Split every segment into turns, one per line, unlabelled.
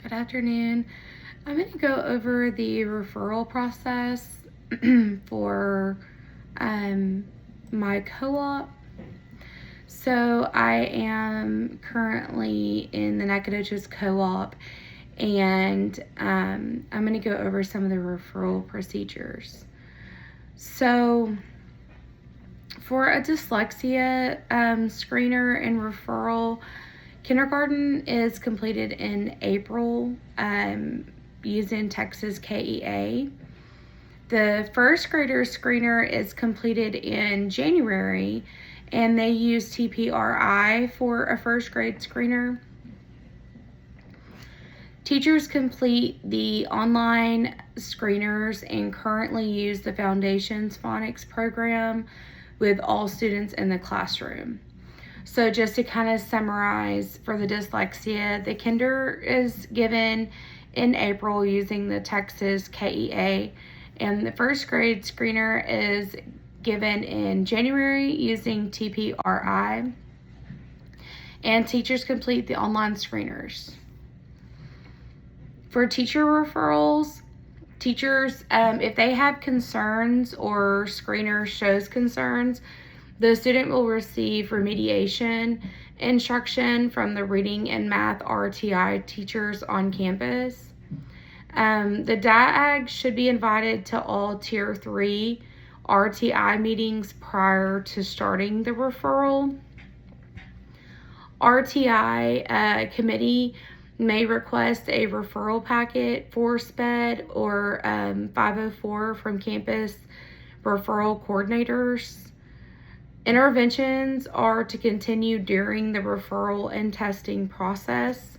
Good afternoon. I'm going to go over the referral process for my co-op. So I am currently in the Nacogdoches co-op, and I'm going to go over some of the referral procedures. So for a dyslexia screener and referral, kindergarten is completed in April using Texas KEA. The first grader screener is completed in January, and they use TPRI for a first grade screener. Teachers complete the online screeners and currently use the Foundations Phonics program with all students in the classroom. So just to kind of summarize for the dyslexia, the kinder is given in April using the Texas KEA, and the first grade screener is given in January using TPRI, and teachers complete the online screeners. For teacher referrals, teachers, if they have concerns or screener shows concerns, the student will receive remediation instruction from the reading and math RTI teachers on campus. The DIAG should be invited to all Tier 3 RTI meetings prior to starting the referral. RTI committee may request a referral packet for SPED or 504 from campus referral coordinators. Interventions are to continue during the referral and testing process.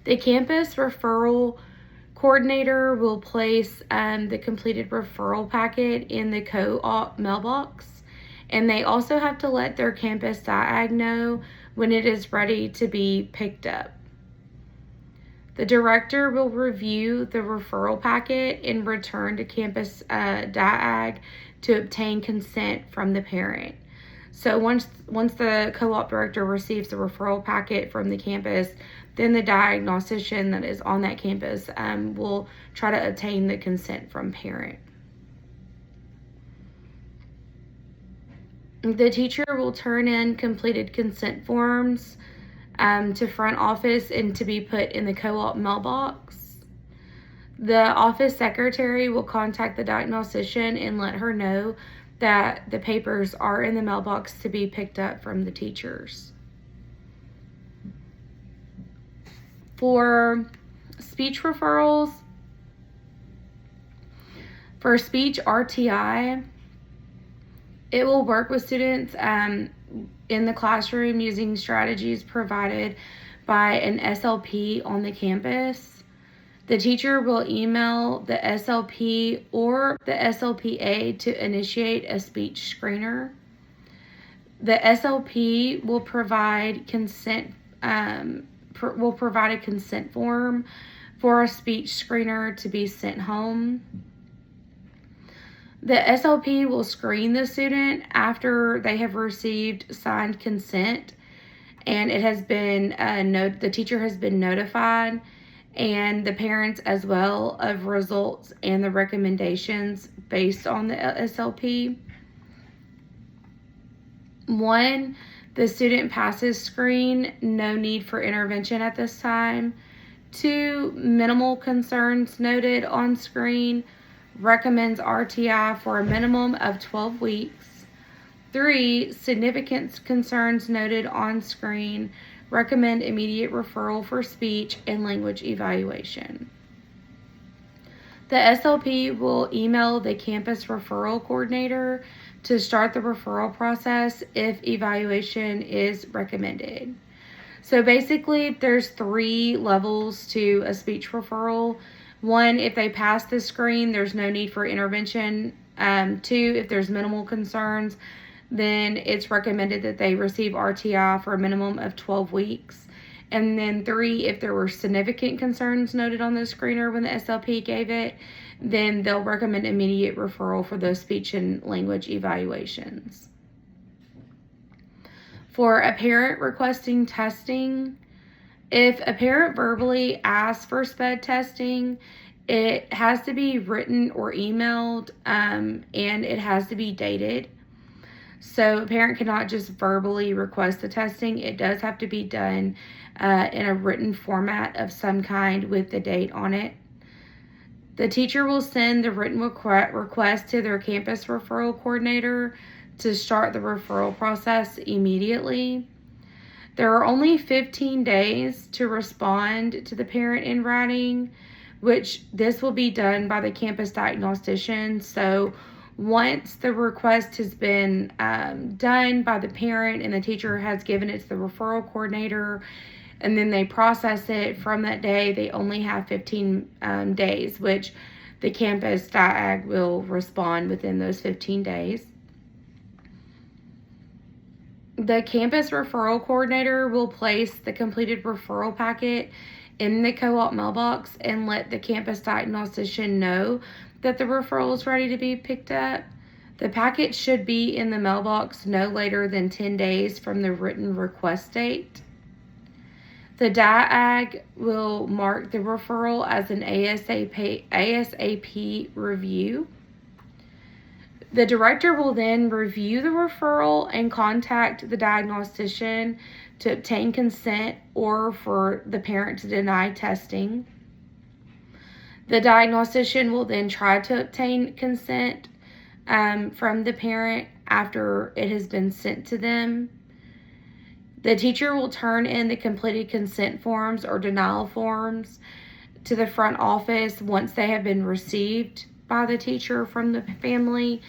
The campus referral coordinator will place the completed referral packet in the co-op mailbox, and they also have to let their campus DIAG know when it is ready to be picked up. The director will review the referral packet and return to campus DIAG to obtain consent from the parent. So once the co-op director receives the referral packet from the campus, then the diagnostician that is on that campus will try to obtain the consent from parent. The teacher will turn in completed consent forms to front office and to be put in the co-op mailbox. The office secretary will contact the diagnostician and let her know that the papers are in the mailbox to be picked up from the teachers. For speech referrals, for speech RTI, it will work with students in the classroom using strategies provided by an SLP on the campus. The teacher will email the SLP or the SLPA to initiate a speech screener. The SLP will provide a consent form for a speech screener to be sent home. The SLP will screen the student after they have received signed consent, and it has been the teacher has been notified, and the parents as well, of results and the recommendations based on the SLP. 1, the student passes screen, no need for intervention at this time. 2, minimal concerns noted on screen, recommends RTI for a minimum of 12 weeks. 3, significant concerns noted on screen, recommend immediate referral for speech and language evaluation. The SLP will email the campus referral coordinator to start the referral process if evaluation is recommended. So basically, there's 3 levels to a speech referral. 1, if they pass the screen, there's no need for intervention. 2, if there's minimal concerns, then it's recommended that they receive RTI for a minimum of 12 weeks. And then 3, if there were significant concerns noted on the screener when the SLP gave it, then they'll recommend immediate referral for those speech and language evaluations. For a parent requesting testing, If a parent verbally asks for SPED testing, it has to be written or emailed, and it has to be dated. So a parent cannot just verbally request the testing. It does have to be done in a written format of some kind with the date on it. The teacher will send the written request to their campus referral coordinator to start the referral process immediately. There are only 15 days to respond to the parent in writing, which this will be done by the campus diagnostician. So once the request has been done by the parent and the teacher has given it to the referral coordinator, and then they process it from that day, they only have 15 days, which the campus diag will respond within those 15 days. The campus referral coordinator will place the completed referral packet in the co-op mailbox and let the campus diagnostician know that the referral is ready to be picked up. The packet should be in the mailbox no later than 10 days from the written request date. The DIAG will mark the referral as an ASAP review. The director will then review the referral and contact the diagnostician to obtain consent or for the parent to deny testing. The diagnostician will then try to obtain consent from the parent after it has been sent to them. The teacher will turn in the completed consent forms or denial forms to the front office once they have been received by the teacher from the family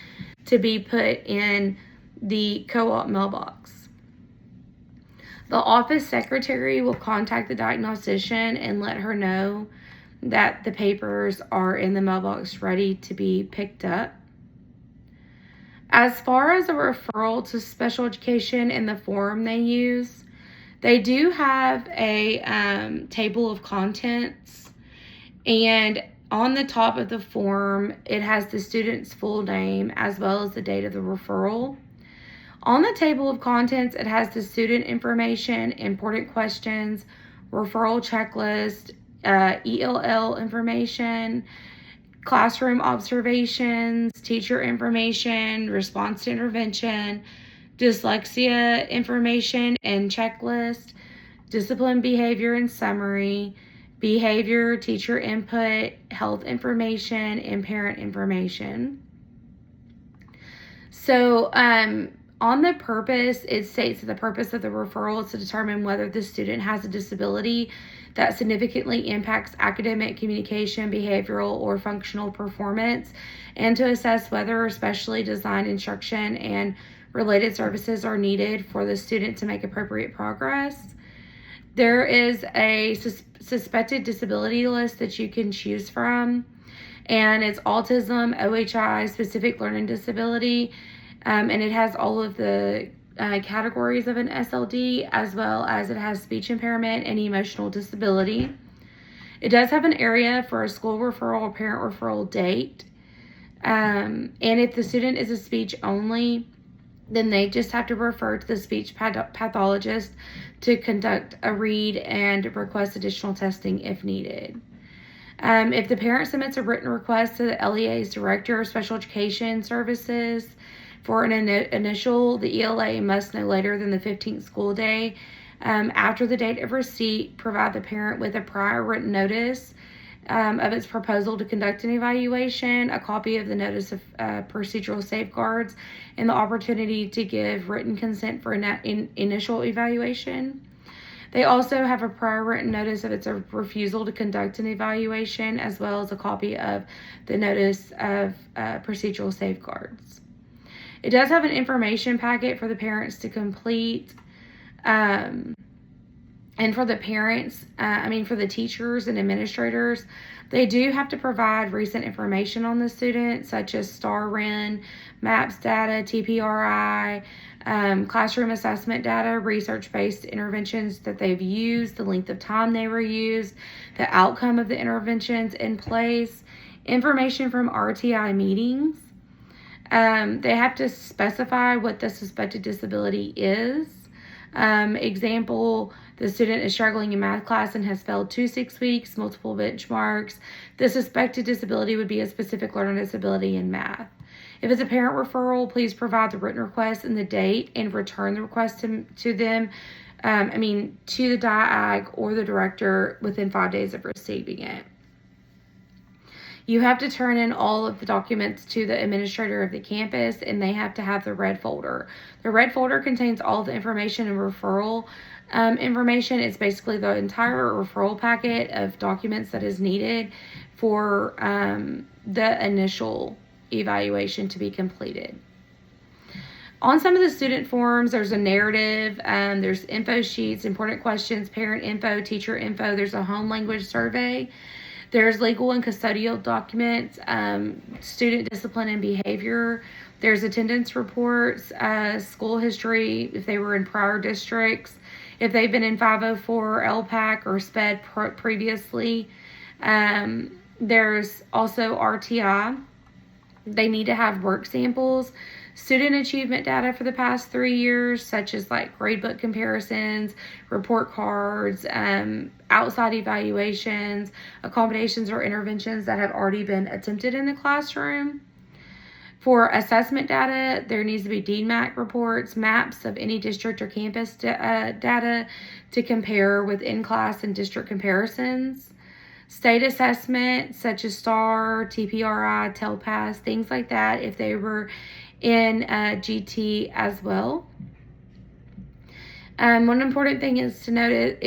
to be put in the co-op mailbox. The office secretary will contact the diagnostician and let her know that the papers are in the mailbox ready to be picked up. As far as a referral to special education and the form they use, they do have a table of contents, and on the top of the form, it has the student's full name as well as the date of the referral. On the table of contents, it has the student information, important questions, referral checklist, ELL information, classroom observations, teacher information, response to intervention, dyslexia information and checklist, discipline behavior and summary, behavior, teacher input, health information, and parent information. So on the purpose, it states that the purpose of the referral is to determine whether the student has a disability that significantly impacts academic, communication, behavioral, or functional performance, and to assess whether specially designed instruction and related services are needed for the student to make appropriate progress. There is a suspected disability list that you can choose from, and it's autism, OHI, specific learning disability, and it has all of the categories of an SLD, as well as it has speech impairment and emotional disability. It does have an area for a school referral or parent referral date, and if the student is a speech only, then they just have to refer to the speech pathologist to conduct a read and request additional testing if needed. If the parent submits a written request to the LEA's Director of Special Education Services for an initial, the ELA must no later than the 15th school day after the date of receipt provide the parent with a prior written notice of its proposal to conduct an evaluation, a copy of the notice of procedural safeguards, and the opportunity to give written consent for an initial evaluation. They also have a prior written notice of its refusal to conduct an evaluation, as well as a copy of the notice of procedural safeguards. It does have an information packet for the parents to complete. And for the parents, for the teachers and administrators, they do have to provide recent information on the student, such as STAR-REN, MAPS data, TPRI, classroom assessment data, research-based interventions that they've used, the length of time they were used, the outcome of the interventions in place, information from RTI meetings. They have to specify what the suspected disability is. Example, the student is struggling in math class and has failed 2 6 weeks, multiple benchmarks. The suspected disability would be a specific learning disability in math. If it's a parent referral, please provide the written request and the date and return the request to them, to the DIAG or the director within 5 days of receiving it. You have to turn in all of the documents to the administrator of the campus, and they have to have the red folder. The red folder contains all the information and referral information. It's basically the entire referral packet of documents that is needed for the initial evaluation to be completed. On some of the student forms, there's a narrative, there's info sheets, important questions, parent info, teacher info, there's a home language survey. There's legal and custodial documents, student discipline and behavior. There's attendance reports, school history, if they were in prior districts, if they've been in 504, LPAC, or SPED previously. There's also RTI. They need to have work samples, student achievement data for the past 3 years, such as like gradebook comparisons, report cards, outside evaluations, accommodations or interventions that have already been attempted in the classroom. For assessment data, there needs to be DMAC reports, maps of any district or campus data to compare with in-class and district comparisons. State assessment, such as STAR, TPRI, TELPAS, things like that, if they were in GT as well. One important thing is to note if